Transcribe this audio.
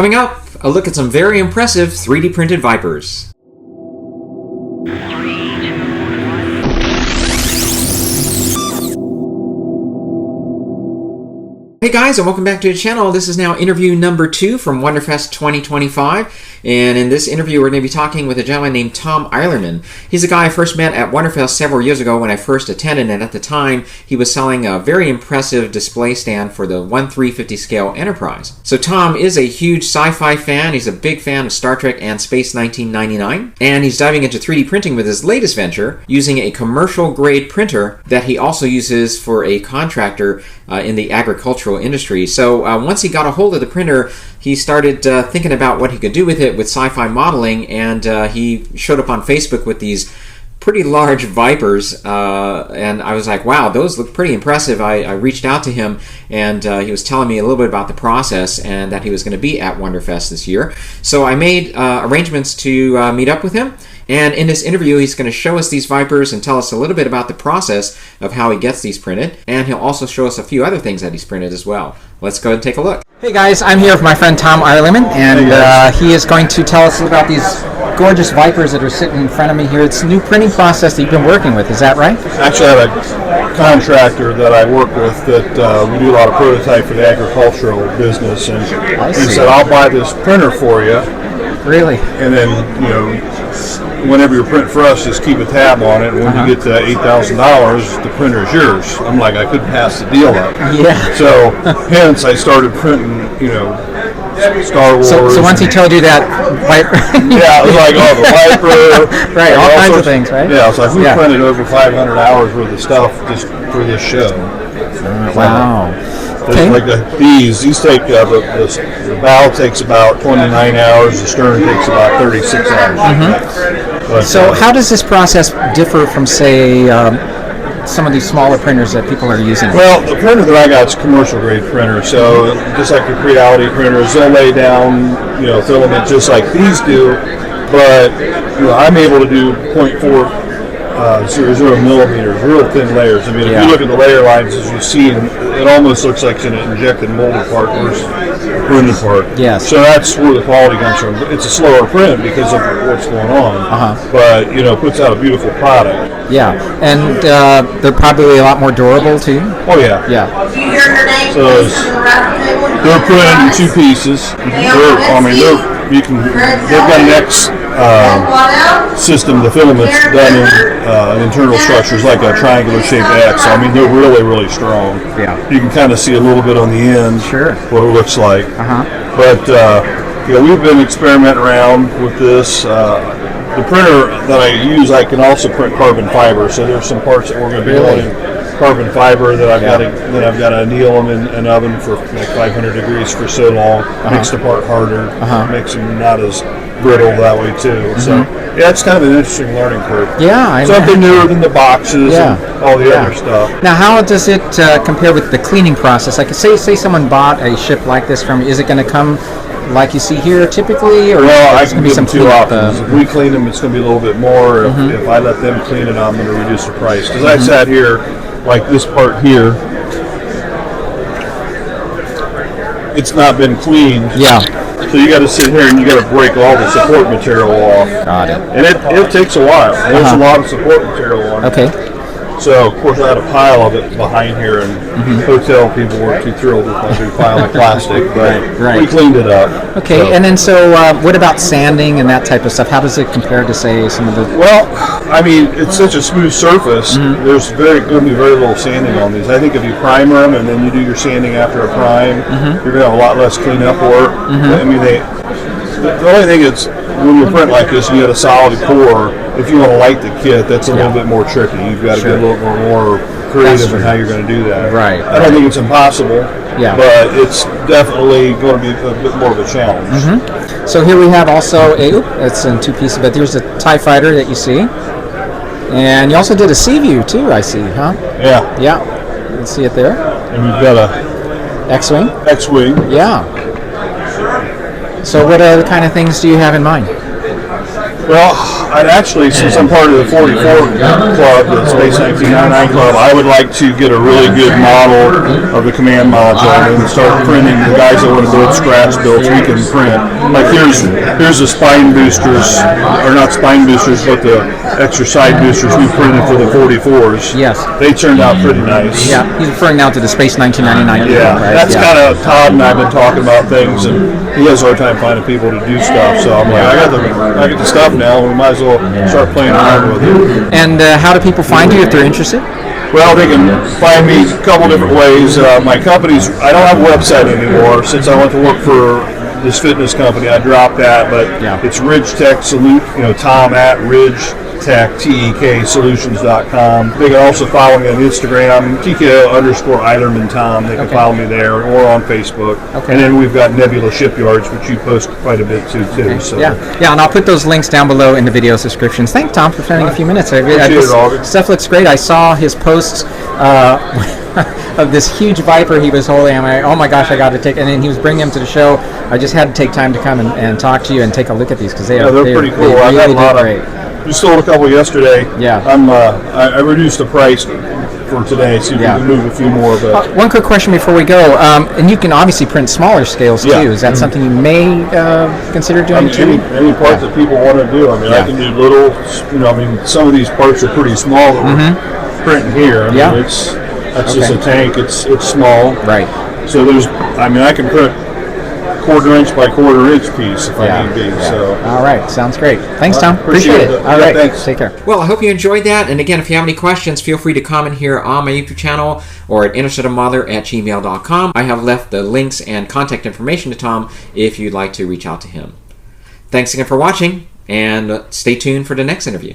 Coming up, a look at some very impressive 3D printed Vipers. Hey guys, and welcome back to the channel. This is now interview number 2 from Wonderfest 2025. And in this interview, we're going to be talking with a gentleman named Tom Eilerman. He's a guy I first met at Wonderfest several years ago when I first attended, and at the time, he was selling a very impressive display stand for the 1/350 scale Enterprise. So Tom is a huge sci-fi fan. He's a big fan of Star Trek and Space 1999. And he's diving into 3D printing with his latest venture, using a commercial-grade printer that he also uses for a contractor in the agricultural industry. So once he got a hold of the printer, he started thinking about what he could do with it with sci-fi modeling, and he showed up on Facebook with these pretty large Vipers, and I was like, wow, those look pretty impressive. I reached out to him, and he was telling me a little bit about the process and that he was going to be at Wonderfest this year. So I made arrangements to meet up with him. And in this interview, he's going to show us these Vipers and tell us a little bit about the process of how he gets these printed. And he'll also show us a few other things that he's printed as well. Let's go ahead and take a look. Hey guys, I'm here with my friend Tom Eilerman, and he is going to tell us about these gorgeous Vipers that are sitting in front of me here. It's a new printing process that you've been working with, is that right? Actually, I have a contractor that I work with that we do a lot of prototype for the agricultural business, and he said, I'll buy this printer for you. Really? And then, you know, whenever you print for us, just keep a tab on it. And when you get to $8,000, the printer is yours. I'm like, I couldn't pass the deal up. Yeah. So, hence, I started printing, you know, Star Wars. So once he told you that Viper. Yeah, it was like, oh, the Viper. Right, all kinds of things, right? Yeah, it's like we printed over 500 hours worth of stuff just for this show. Wow. Okay. Like these take, the bow takes about 29 hours, the stern takes about 36 hours. But, so how does this process differ from, say, some of these smaller printers that people are using? Well, the printer that I got is a commercial grade printer, so just like the Creality printers, they'll lay down, you know, filament just like these do, but you know, I'm able to do 0.4 0.00 millimeters, real thin layers. I mean, if you look at the layer lines, as you see, it almost looks like an injected molded part versus a printed part. Yes. So that's where the quality comes from. It's a slower print because of what's going on, but you know, puts out a beautiful product. Yeah, and they're probably a lot more durable too. Oh yeah. Yeah. So they're printed in 2 pieces. They've got an X system. The filament's done in internal structures like a triangular shaped X. So, I mean, they're really, really strong. Yeah. You can kind of see a little bit on the end. Sure. What it looks like. But you know, we've been experimenting around with this. The printer that I use, I can also print carbon fiber. So there's some parts that we're going to be doing carbon fiber that I've got to anneal them in an oven for like 500 degrees for so long. Makes the part harder. Makes them not as brittle that way too. So yeah, it's kind of an interesting learning curve. Yeah, something newer than the boxes and all the other stuff. Now, how does it compare with the cleaning process? Like, say someone bought a ship like this from you. Is it going to come like you see here typically, or well, I can give them 2 options. If we clean them, it's going to be a little bit more. If I let them clean it, I'm going to reduce the price. Because I sat here, like this part here, it's not been cleaned. Yeah. So you got to sit here and you got to break all the support material off. Got it. And it takes a while. There's a lot of support material on it. Okay. So, of course, I had a pile of it behind here, and hotel people weren't too thrilled with my big pile of plastic, but we cleaned it up. Okay, so. And then what about sanding and that type of stuff? How does it compare to, say, some of the... Well, I mean, it's such a smooth surface, there's going to be very little sanding on these. I think if you primer them and then you do your sanding after a prime, you're going to have a lot less cleanup work. I mean, the only thing is, when you print like this and you have a solid core, if you want to light the kit, that's a little bit more tricky. You've got to be a little more creative in how you're going to do that. Right. I don't think it's impossible, but it's definitely going to be a bit more of a challenge. So here we have also it's in 2 pieces, but there's a TIE fighter that you see. And you also did a sea view too, I see, huh? Yeah. Yeah. You can see it there. And we've got a X-Wing. X-Wing. Yeah. So what other kind of things do you have in mind? Well, I'd actually, since I'm part of the 44 Club, the Space 1999 Club, I would like to get a really good model of the command module and start printing. The guys that want to build scratch builds, we can print. Like here's the spine boosters, or not spine boosters, but the extra side boosters we printed for the 44s. Yes. They turned out pretty nice. Yeah, he's referring now to the Space 1999. Yeah, right? that's kind of Todd and I've been talking about things, and he has a hard time finding people to do stuff. So I'm like, I get the stuff now. We might as well start playing around with it. And how do people find you if they're interested? Well, they can find me a couple different ways. My company's, I don't have a website anymore since I went to work for this fitness company. I dropped that, but it's Ridge Tek Solutions. Tom at Ridge Tek Solutions.com. They can also follow me on Instagram, TK_Eilerman Tom. They can follow me there, or on Facebook. Okay. And then we've got Nebula Shipyards, which you post quite a bit too. Okay. So. Yeah, and I'll put those links down below in the video descriptions. Thanks, Tom, for spending a few minutes. Stuff looks great. I saw his posts of this huge Viper he was holding. I'm like, oh my gosh, I got to take. And then he was bringing them to the show. I just had to take time to come and talk to you and take a look at these because they're pretty cool. I've had a lot of. Great. We sold a couple yesterday. Yeah. I reduced the price for today, so you can move a few more. But one quick question before we go, and you can obviously print smaller scales too. Is that something you may consider doing too? Any part that people want to do. I mean, I can do little. Some of these parts are pretty small that we're printing here. I mean, that's just a tank. It's small. Right. So I can print quarter-inch by quarter-inch piece if I need be. So. All right, sounds great. Thanks, Tom. Appreciate it. All right, thanks. Take care. Well, I hope you enjoyed that. And again, if you have any questions, feel free to comment here on my YouTube channel or at interestedinmother@gmail.com. I have left the links and contact information to Tom if you'd like to reach out to him. Thanks again for watching, and stay tuned for the next interview.